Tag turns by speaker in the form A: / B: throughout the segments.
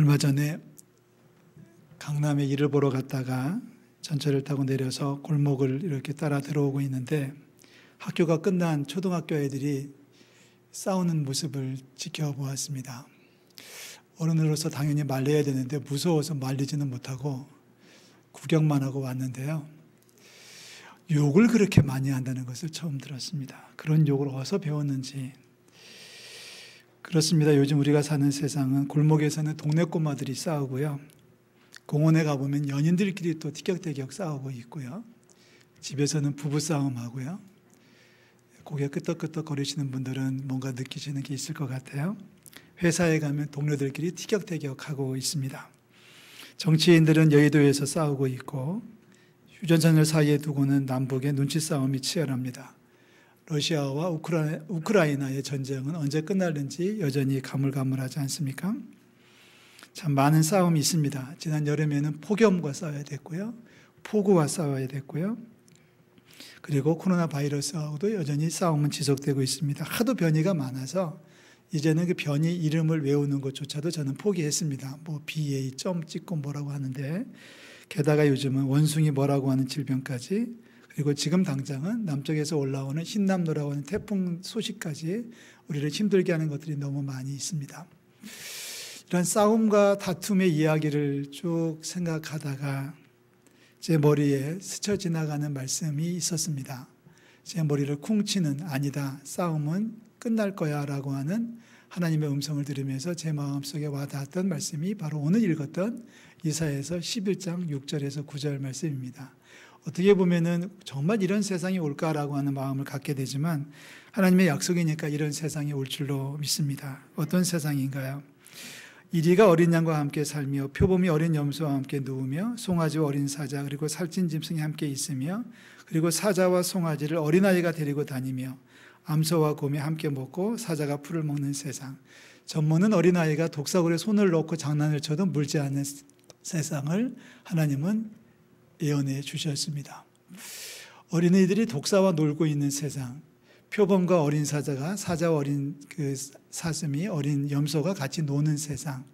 A: 얼마 전에 강남에 일을 보러 갔다가 전철을 타고 내려서 골목을 이렇게 따라 들어오고 있는데 학교가 끝난 초등학교 애들이 싸우는 모습을 지켜보았습니다. 어른으로서 당연히 말려야 되는데 무서워서 말리지는 못하고 구경만 하고 왔는데요. 욕을 그렇게 많이 한다는 것을 처음 들었습니다. 그런 욕을 어디서 배웠는지. 그렇습니다. 요즘 우리가 사는 세상은 골목에서는 동네 꼬마들이 싸우고요. 공원에 가보면 연인들끼리 또 티격태격 싸우고 있고요. 집에서는 부부싸움 하고요. 고개 끄덕끄덕 거리시는 분들은 뭔가 느끼시는 게 있을 것 같아요. 회사에 가면 동료들끼리 티격태격하고 있습니다. 정치인들은 여의도에서 싸우고 있고 휴전선을 사이에 두고는 남북의 눈치 싸움이 치열합니다. 러시아와 우크라이나의 전쟁은 언제 끝날는지 여전히 가물가물하지 않습니까? 참 많은 싸움이 있습니다. 지난 여름에는 폭염과 싸워야 됐고요. 폭우와 싸워야 됐고요. 그리고 코로나 바이러스하고도 여전히 싸움은 지속되고 있습니다. 하도 변이가 많아서 이제는 그 변이 이름을 외우는 것조차도 저는 포기했습니다. 뭐 BA 점 찍고 뭐라고 하는데 게다가 요즘은 원숭이 뭐라고 하는 질병까지 그리고 지금 당장은 남쪽에서 올라오는 흰남노라고 하는 태풍 소식까지 우리를 힘들게 하는 것들이 너무 많이 있습니다. 이런 싸움과 다툼의 이야기를 쭉 생각하다가 제 머리에 스쳐 지나가는 말씀이 있었습니다. 제 머리를 쿵치는 아니다, 싸움은 끝날 거야 라고 하는 하나님의 음성을 들으면서 제 마음속에 와닿았던 말씀이 바로 오늘 읽었던 이사야서 11장 6절에서 9절 말씀입니다. 어떻게 보면은 정말 이런 세상이 올까라고 하는 마음을 갖게 되지만 하나님의 약속이니까 이런 세상이 올 줄로 믿습니다. 어떤 세상인가요? 이리가 어린 양과 함께 살며 표범이 어린 염소와 함께 누우며 송아지와 어린 사자 그리고 살찐 짐승이 함께 있으며 그리고 사자와 송아지를 어린아이가 데리고 다니며 암소와 곰이 함께 먹고 사자가 풀을 먹는 세상. 전모는 어린아이가 독사굴에 손을 넣고 장난을 쳐도 물지 않는 세상을 하나님은 예언해 주셨습니다. 어린이들이 독사와 놀고 있는 세상, 표범과 어린 사자가 사자와 어린 그 사슴이 어린 염소가 같이 노는 세상,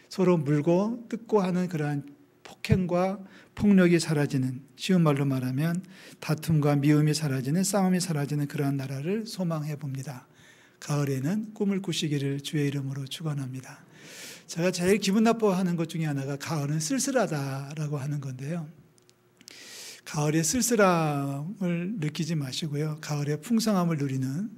A: 서로 물고 뜯고 하는 그러한 폭행과 폭력이 사라지는, 쉬운 말로 말하면 다툼과 미움이 사라지는, 싸움이 사라지는 그러한 나라를 소망해 봅니다. 가을에는 꿈을 꾸시기를 주의 이름으로 축원합니다. 제가 제일 기분 나빠하는 것 중에 하나가 가을은 쓸쓸하다라고 하는 건데요. 가을의 쓸쓸함을 느끼지 마시고요. 가을의 풍성함을 누리는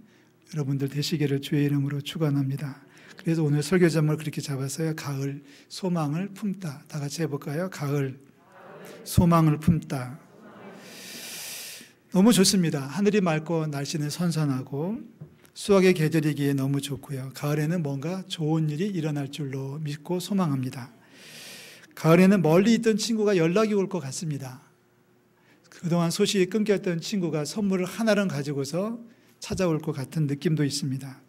A: 여러분들 되시기를 주의 이름으로 축원합니다. 그래서 오늘 설교 제목을 그렇게 잡았어요. 가을 소망을 품다. 다 같이 해볼까요? 가을 소망을 품다. 너무 좋습니다. 하늘이 맑고 날씨는 선선하고 수확의 계절이기에 너무 좋고요. 가을에는 뭔가 좋은 일이 일어날 줄로 믿고 소망합니다. 가을에는 멀리 있던 친구가 연락이 올 것 같습니다. 그동안 소식이 끊겼던 친구가 선물을 하나를 가지고서 찾아올 것 같은 느낌도 있습니다.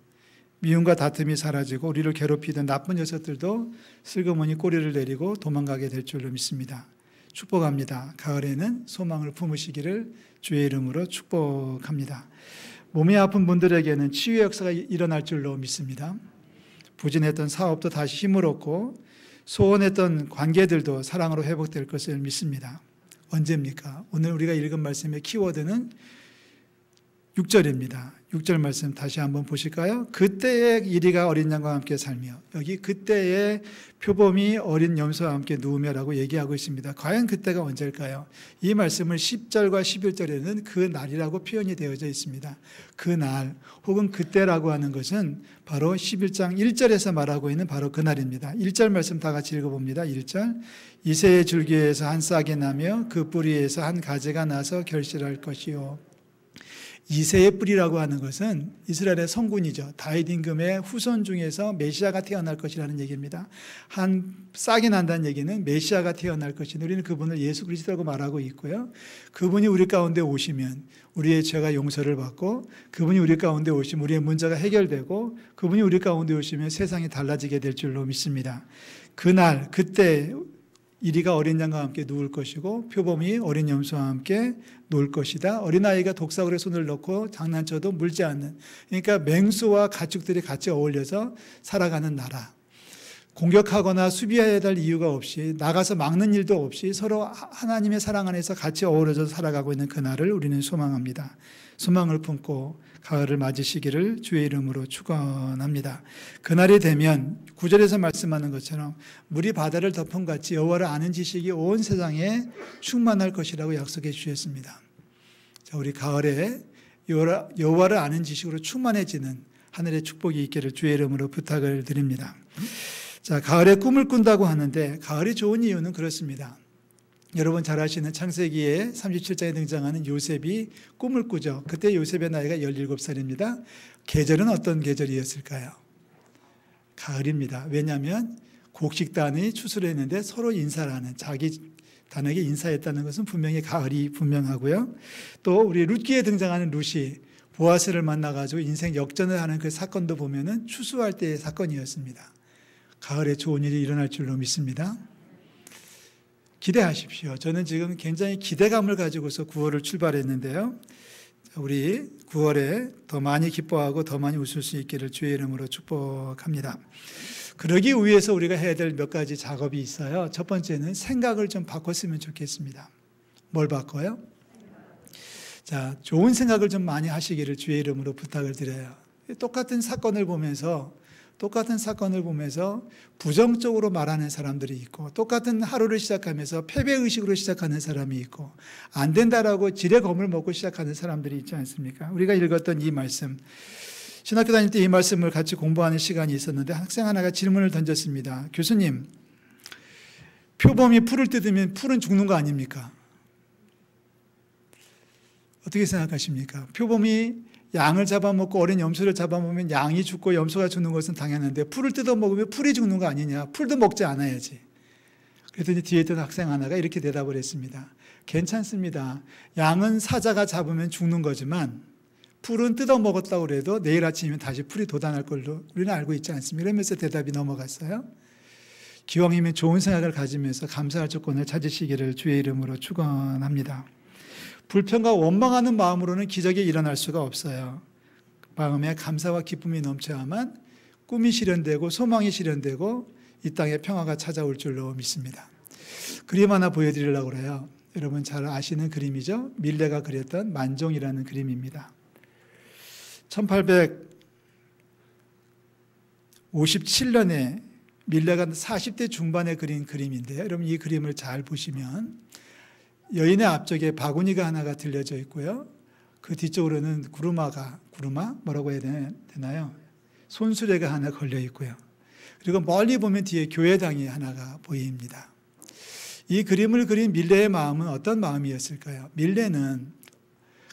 A: 미움과 다툼이 사라지고 우리를 괴롭히던 나쁜 녀석들도 슬그머니 꼬리를 내리고 도망가게 될 줄로 믿습니다. 축복합니다. 가을에는 소망을 품으시기를 주의 이름으로 축복합니다. 몸이 아픈 분들에게는 치유의 역사가 일어날 줄로 믿습니다. 부진했던 사업도 다시 힘을 얻고 소원했던 관계들도 사랑으로 회복될 것을 믿습니다. 언제입니까? 오늘 우리가 읽은 말씀의 키워드는 6절입니다. 6절 말씀 다시 한번 보실까요? 그때에 이리가 어린 양과 함께 살며, 여기 그때에 표범이 어린 염소와 함께 누우며라고 얘기하고 있습니다. 과연 그때가 언제일까요? 이 말씀을 10절과 11절에는 그 날이라고 표현이 되어져 있습니다. 그 날 혹은 그때라고 하는 것은 바로 11장 1절에서 말하고 있는 바로 그 날입니다. 1절 말씀 다 같이 읽어봅니다. 1절 이새의 줄기에서 한 싹이 나며 그 뿌리에서 한 가지가 나서 결실할 것이요. 이새의 뿌리라고 하는 것은 이스라엘의 성군이죠. 다윗 임금의 후손 중에서 메시아가 태어날 것이라는 얘기입니다. 한 싹이 난다는 얘기는 메시아가 태어날 것인데 우리는 그분을 예수 그리스도라고 말하고 있고요. 그분이 우리 가운데 오시면 우리의 죄가 용서를 받고 그분이 우리 가운데 오시면 우리의 문제가 해결되고 그분이 우리 가운데 오시면 세상이 달라지게 될 줄로 믿습니다. 그날 그때 이리가 어린 양과 함께 누울 것이고 표범이 어린 염소와 함께 놀 것이다. 어린아이가 독사굴에 손을 넣고 장난쳐도 물지 않는, 그러니까 맹수와 가축들이 같이 어울려서 살아가는 나라. 공격하거나 수비해야 될 이유가 없이 나가서 막는 일도 없이 서로 하나님의 사랑 안에서 같이 어우러져 살아가고 있는 그날을 우리는 소망합니다. 소망을 품고 가을을 맞으시기를 주의 이름으로 축원합니다. 그날이 되면 9절에서 말씀하는 것처럼 물이 바다를 덮은 같이 여호와를 아는 지식이 온 세상에 충만할 것이라고 약속해 주셨습니다. 자, 우리 가을에 여호와를 아는 지식으로 충만해지는 하늘의 축복이 있기를 주의 이름으로 부탁을 드립니다. 자, 가을에 꿈을 꾼다고 하는데 가을이 좋은 이유는 그렇습니다. 여러분 잘 아시는 창세기에 37장에 등장하는 요셉이 꿈을 꾸죠. 그때 요셉의 나이가 17살입니다. 계절은 어떤 계절이었을까요? 가을입니다. 왜냐하면 곡식단이 추수를 했는데 서로 인사를 하는, 자기 단에게 인사했다는 것은 분명히 가을이 분명하고요. 또 우리 룻기에 등장하는 룻이 보아스를 만나가지고 인생 역전을 하는 그 사건도 보면은 추수할 때의 사건이었습니다. 가을에 좋은 일이 일어날 줄로 믿습니다. 기대하십시오. 저는 지금 굉장히 기대감을 가지고서 9월을 출발했는데요. 우리 9월에 더 많이 기뻐하고 더 많이 웃을 수 있기를 주의 이름으로 축복합니다. 그러기 위해서 우리가 해야 될 몇 가지 작업이 있어요. 첫 번째는 생각을 좀 바꿨으면 좋겠습니다. 뭘 바꿔요? 자, 좋은 생각을 좀 많이 하시기를 주의 이름으로 부탁을 드려요. 똑같은 사건을 보면서 부정적으로 말하는 사람들이 있고, 똑같은 하루를 시작하면서 패배의식으로 시작하는 사람이 있고, 안 된다라고 지레 겁을 먹고 시작하는 사람들이 있지 않습니까? 우리가 읽었던 이 말씀, 신학교 다닐 때 이 말씀을 같이 공부하는 시간이 있었는데 학생 하나가 질문을 던졌습니다. 교수님, 표범이 풀을 뜯으면 풀은 죽는 거 아닙니까? 어떻게 생각하십니까? 표범이 양을 잡아먹고 어린 염소를 잡아먹으면 양이 죽고 염소가 죽는 것은 당연한데 풀을 뜯어먹으면 풀이 죽는 거 아니냐? 풀도 먹지 않아야지. 그랬더니 뒤에 있던 학생 하나가 이렇게 대답을 했습니다. 괜찮습니다. 양은 사자가 잡으면 죽는 거지만 풀은 뜯어먹었다고 해도 내일 아침이면 다시 풀이 돋아날 걸로 우리는 알고 있지 않습니까? 이러면서 대답이 넘어갔어요. 기왕이면 좋은 생각을 가지면서 감사할 조건을 찾으시기를 주의 이름으로 축원합니다. 불평과 원망하는 마음으로는 기적이 일어날 수가 없어요. 마음에 감사와 기쁨이 넘쳐야만 꿈이 실현되고 소망이 실현되고 이 땅에 평화가 찾아올 줄로 믿습니다. 그림 하나 보여드리려고 그래요. 여러분 잘 아시는 그림이죠? 밀레가 그렸던 만종이라는 그림입니다. 1857년에 밀레가 40대 중반에 그린 그림인데요. 여러분 이 그림을 잘 보시면 여인의 앞쪽에 바구니가 하나가 들려져 있고요. 그 뒤쪽으로는 구루마 뭐라고 해야 되나요? 손수레가 하나 걸려 있고요. 그리고 멀리 보면 뒤에 교회당이 하나가 보입니다. 이 그림을 그린 밀레의 마음은 어떤 마음이었을까요? 밀레는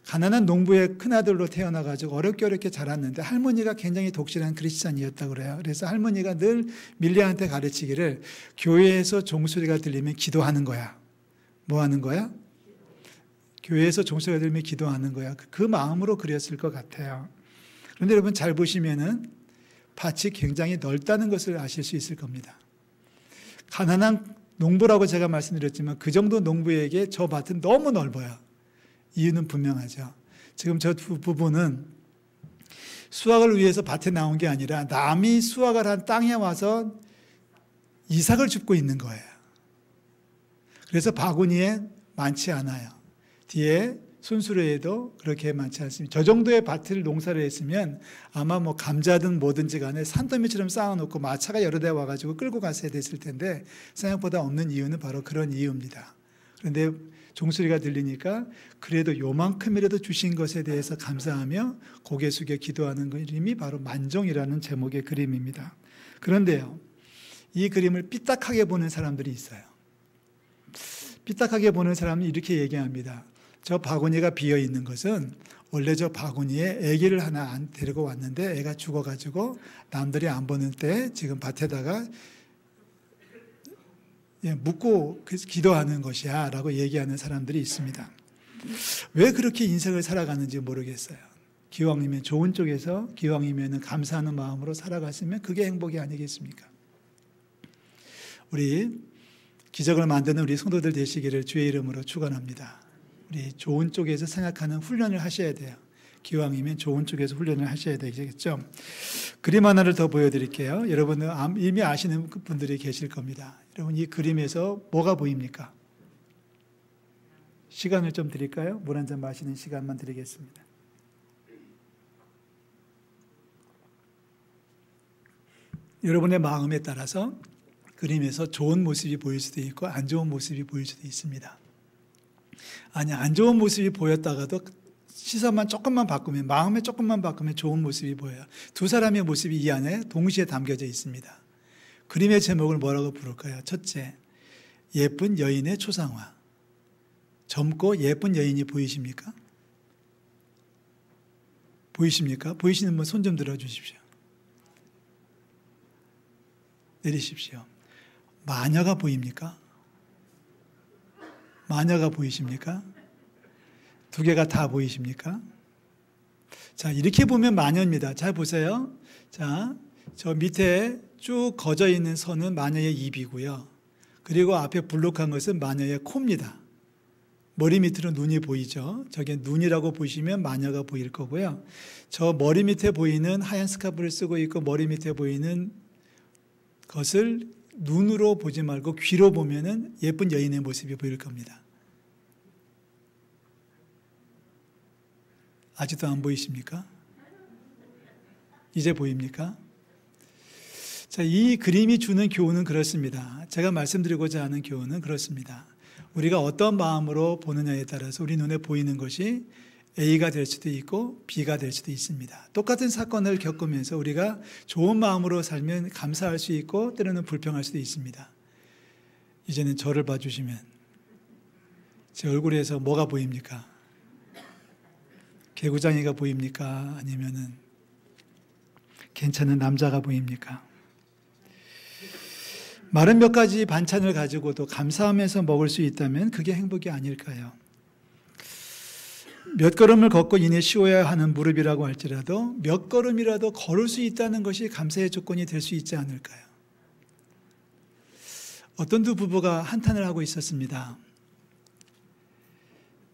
A: 가난한 농부의 큰아들로 태어나가지고 어렵게 자랐는데 할머니가 굉장히 독실한 크리스찬이었다고 그래요. 그래서 할머니가 늘 밀레한테 가르치기를 교회에서 종소리가 들리면 기도하는 거야. 뭐 하는 거야? 교회에서 종소리가 들리면 기도하는 거야. 그 마음으로 그렸을 것 같아요. 그런데 여러분 잘 보시면은 밭이 굉장히 넓다는 것을 아실 수 있을 겁니다. 가난한 농부라고 제가 말씀드렸지만 그 정도 농부에게 저 밭은 너무 넓어요. 이유는 분명하죠. 지금 저 두 부부는 수확을 위해서 밭에 나온 게 아니라 남이 수확을 한 땅에 와서 이삭을 줍고 있는 거예요. 그래서 바구니에 많지 않아요. 뒤에 순수레에도 그렇게 많지 않습니다. 저 정도의 밭을 농사를 했으면 아마 뭐 감자든 뭐든지 간에 산더미처럼 쌓아놓고 마차가 여러 대 와가지고 끌고 갔어야 됐을 텐데 생각보다 없는 이유는 바로 그런 이유입니다. 그런데 종소리가 들리니까 그래도 요만큼이라도 주신 것에 대해서 감사하며 고개 숙여 기도하는 그림이 바로 만종이라는 제목의 그림입니다. 그런데요, 이 그림을 삐딱하게 보는 사람들이 있어요. 삐딱하게 보는 사람은 이렇게 얘기합니다. 저 바구니가 비어 있는 것은 원래 저 바구니에 아기를 하나 데리고 왔는데 애가 죽어가지고 남들이 안 보는 때 지금 밭에다가 묻고 기도하는 것이야 라고 얘기하는 사람들이 있습니다. 왜 그렇게 인생을 살아가는지 모르겠어요. 기왕이면 좋은 쪽에서 기왕이면 감사하는 마음으로 살아갔으면 그게 행복이 아니겠습니까? 우리 기적을 만드는 우리 성도들 되시기를 주의 이름으로 축원합니다. 우리 좋은 쪽에서 생각하는 훈련을 하셔야 돼요. 기왕이면 좋은 쪽에서 훈련을 하셔야 되겠죠. 그림 하나를 더 보여드릴게요. 여러분은 이미 아시는 분들이 계실 겁니다. 여러분, 이 그림에서 뭐가 보입니까? 시간을 좀 드릴까요? 물 한 잔 마시는 시간만 드리겠습니다. 여러분의 마음에 따라서 그림에서 좋은 모습이 보일 수도 있고 안 좋은 모습이 보일 수도 있습니다. 아니, 안 좋은 모습이 보였다가도 시선만 조금만 바꾸면, 마음에 조금만 바꾸면 좋은 모습이 보여요. 두 사람의 모습이 이 안에 동시에 담겨져 있습니다. 그림의 제목을 뭐라고 부를까요? 첫째, 예쁜 여인의 초상화. 젊고 예쁜 여인이 보이십니까? 보이십니까? 보이시는 분 손 좀 들어주십시오. 내리십시오. 마녀가 보입니까? 마녀가 보이십니까? 두 개가 다 보이십니까? 자, 이렇게 보면 마녀입니다. 잘 보세요. 자, 저 밑에 쭉 거져 있는 선은 마녀의 입이고요. 그리고 앞에 불룩한 것은 마녀의 코입니다. 머리 밑으로 눈이 보이죠. 저게 눈이라고 보시면 마녀가 보일 거고요. 저 머리 밑에 보이는 하얀 스카프를 쓰고 있고 머리 밑에 보이는 것을 눈으로 보지 말고 귀로 보면은 예쁜 여인의 모습이 보일 겁니다. 아직도 안 보이십니까? 이제 보입니까? 자, 이 그림이 주는 교훈은 그렇습니다. 제가 말씀드리고자 하는 교훈은 그렇습니다. 우리가 어떤 마음으로 보느냐에 따라서 우리 눈에 보이는 것이 A가 될 수도 있고 B가 될 수도 있습니다. 똑같은 사건을 겪으면서 우리가 좋은 마음으로 살면 감사할 수 있고 때로는 불평할 수도 있습니다. 이제는 저를 봐주시면 제 얼굴에서 뭐가 보입니까? 개구장이가 보입니까? 아니면은 괜찮은 남자가 보입니까? 마른 몇 가지 반찬을 가지고도 감사하면서 먹을 수 있다면 그게 행복이 아닐까요? 몇 걸음을 걷고 이내 쉬어야 하는 무릎이라고 할지라도 몇 걸음이라도 걸을 수 있다는 것이 감사의 조건이 될 수 있지 않을까요? 어떤 두 부부가 한탄을 하고 있었습니다.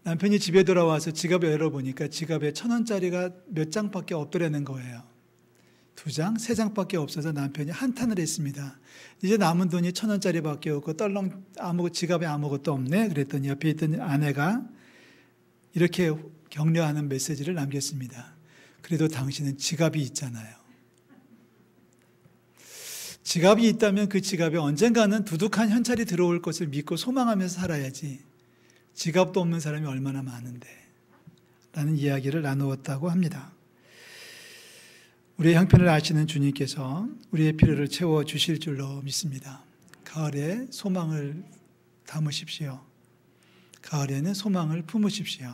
A: 남편이 집에 돌아와서 지갑을 열어보니까 지갑에 1,000원짜리가 몇 장밖에 없더라는 거예요. 2장, 3장밖에 없어서 남편이 한탄을 했습니다. 이제 남은 돈이 1,000원짜리밖에 없고 떨렁 지갑에 아무것도 없네. 그랬더니 옆에 있던 아내가 이렇게 격려하는 메시지를 남겼습니다. 그래도 당신은 지갑이 있잖아요. 지갑이 있다면 그 지갑에 언젠가는 두둑한 현찰이 들어올 것을 믿고 소망하면서 살아야지. 지갑도 없는 사람이 얼마나 많은데 라는 이야기를 나누었다고 합니다. 우리의 형편을 아시는 주님께서 우리의 필요를 채워주실 줄로 믿습니다. 가을에 소망을 담으십시오. 가을에는 소망을 품으십시오.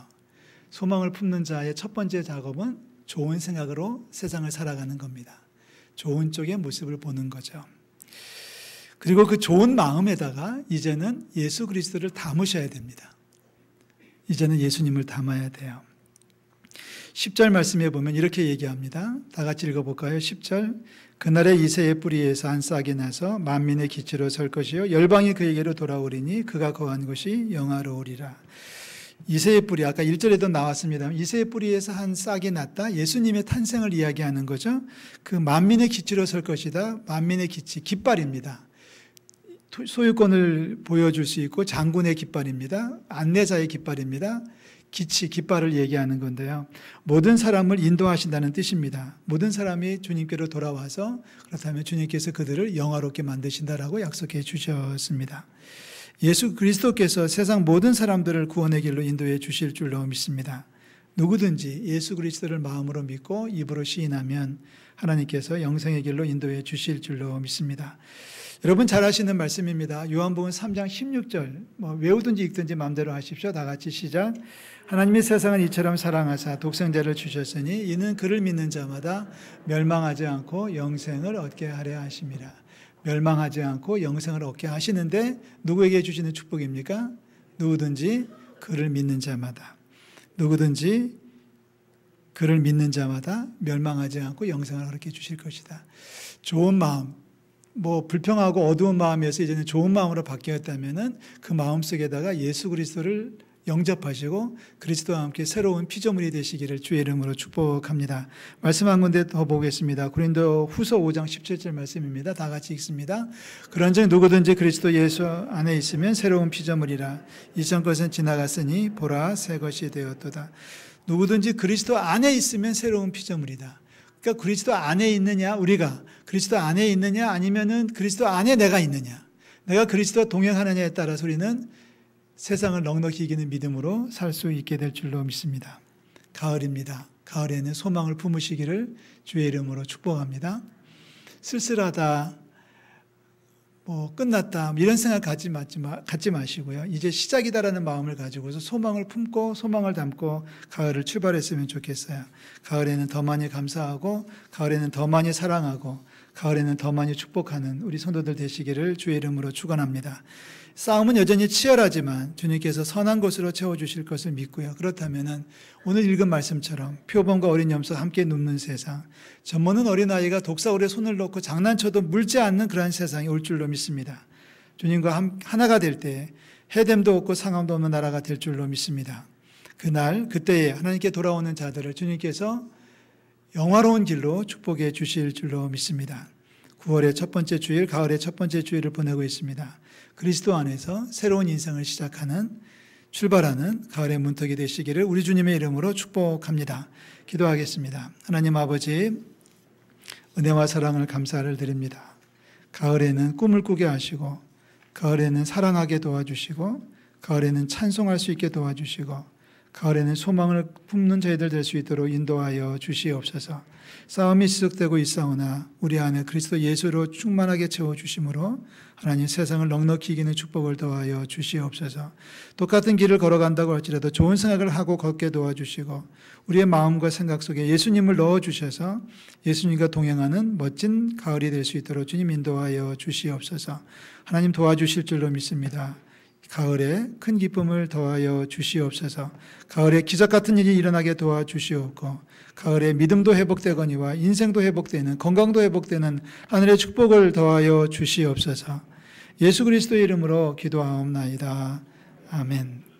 A: 소망을 품는 자의 첫 번째 작업은 좋은 생각으로 세상을 살아가는 겁니다. 좋은 쪽의 모습을 보는 거죠. 그리고 그 좋은 마음에다가 이제는 예수 그리스도를 담으셔야 됩니다. 이제는 예수님을 담아야 돼요. 10절 말씀에 보면 이렇게 얘기합니다. 다 같이 읽어볼까요? 10절. 그날에 이새의 뿌리에서 한 싹이 나서 만민의 기치로 설 것이요 열방이 그에게로 돌아오리니 그가 거한 곳이 영화로우리라. 이새의 뿌리, 아까 1절에도 나왔습니다. 이새의 뿌리에서 한 싹이 났다. 예수님의 탄생을 이야기하는 거죠. 그 만민의 기치로 설 것이다. 만민의 기치, 깃발입니다. 소유권을 보여줄 수 있고 장군의 깃발입니다. 안내자의 깃발입니다. 기치, 깃발을 얘기하는 건데요. 모든 사람을 인도하신다는 뜻입니다. 모든 사람이 주님께로 돌아와서 그렇다면 주님께서 그들을 영화롭게 만드신다라고 약속해 주셨습니다. 예수 그리스도께서 세상 모든 사람들을 구원의 길로 인도해 주실 줄로 믿습니다. 누구든지 예수 그리스도를 마음으로 믿고 입으로 시인하면 하나님께서 영생의 길로 인도해 주실 줄로 믿습니다. 여러분 잘 아시는 말씀입니다. 요한복음 3장 16절 외우든지 읽든지 마음대로 하십시오. 다 같이 시작. 하나님이 세상을 이처럼 사랑하사 독생자를 주셨으니 이는 그를 믿는 자마다 멸망하지 않고 영생을 얻게 하려 하심이라. 멸망하지 않고 영생을 얻게 하시는데 누구에게 주시는 축복입니까? 누구든지 그를 믿는 자마다. 누구든지 그를 믿는 자마다 멸망하지 않고 영생을 얻게 주실 것이다. 좋은 마음, 불평하고 어두운 마음에서 이제는 좋은 마음으로 바뀌었다면은 그 마음 속에다가 예수 그리스도를 영접하시고 그리스도와 함께 새로운 피조물이 되시기를 주의 이름으로 축복합니다. 말씀 한 군데 더 보겠습니다. 고린도 후서 5장 17절 말씀입니다. 다 같이 읽습니다. 그런즉 누구든지 그리스도 예수 안에 있으면 새로운 피조물이라. 이전 것은 지나갔으니 보라 새 것이 되었도다. 누구든지 그리스도 안에 있으면 새로운 피조물이다. 그러니까 그리스도 안에 있느냐, 우리가 그리스도 안에 있느냐, 아니면은 그리스도 안에 내가 있느냐, 내가 그리스도와 동행하느냐에 따라서 우리는 세상을 넉넉히 이기는 믿음으로 살 수 있게 될 줄로 믿습니다. 가을입니다. 가을에는 소망을 품으시기를 주의 이름으로 축복합니다. 쓸쓸하다, 끝났다, 이런 생각 갖지 마시고요. 이제 시작이다라는 마음을 가지고서 소망을 품고 소망을 담고 가을을 출발했으면 좋겠어요. 가을에는 더 많이 감사하고, 가을에는 더 많이 사랑하고, 가을에는 더 많이 축복하는 우리 성도들 되시기를 주의 이름으로 축원합니다. 싸움은 여전히 치열하지만 주님께서 선한 것으로 채워주실 것을 믿고요. 그렇다면 오늘 읽은 말씀처럼 표범과 어린 염소 함께 눕는 세상, 젖먹는 어린아이가 독사울에 손을 넣고 장난쳐도 물지 않는 그러한 세상이 올 줄로 믿습니다. 주님과 하나가 될 때 해됨도 없고 상함도 없는 나라가 될 줄로 믿습니다. 그때에 하나님께 돌아오는 자들을 주님께서 영화로운 길로 축복해 주실 줄로 믿습니다. 9월의 첫 번째 주일, 가을의 첫 번째 주일을 보내고 있습니다. 그리스도 안에서 새로운 인생을 시작하는, 출발하는 가을의 문턱이 되시기를 우리 주님의 이름으로 축복합니다. 기도하겠습니다. 하나님 아버지, 은혜와 사랑을 감사를 드립니다. 가을에는 꿈을 꾸게 하시고, 가을에는 사랑하게 도와주시고, 가을에는 찬송할 수 있게 도와주시고, 가을에는 소망을 품는 저희들 될 수 있도록 인도하여 주시옵소서. 싸움이 지속되고 있사오나 우리 안에 그리스도 예수로 충만하게 채워주심으로 하나님 세상을 넉넉히 이기는 축복을 더하여 주시옵소서. 똑같은 길을 걸어간다고 할지라도 좋은 생각을 하고 걷게 도와주시고, 우리의 마음과 생각 속에 예수님을 넣어주셔서 예수님과 동행하는 멋진 가을이 될 수 있도록 주님 인도하여 주시옵소서. 하나님 도와주실 줄로 믿습니다. 가을에 큰 기쁨을 더하여 주시옵소서. 가을에 기적 같은 일이 일어나게 도와주시옵고, 가을에 믿음도 회복되거니와 인생도 회복되는, 건강도 회복되는 하늘의 축복을 더하여 주시옵소서. 예수 그리스도의 이름으로 기도하옵나이다. 아멘.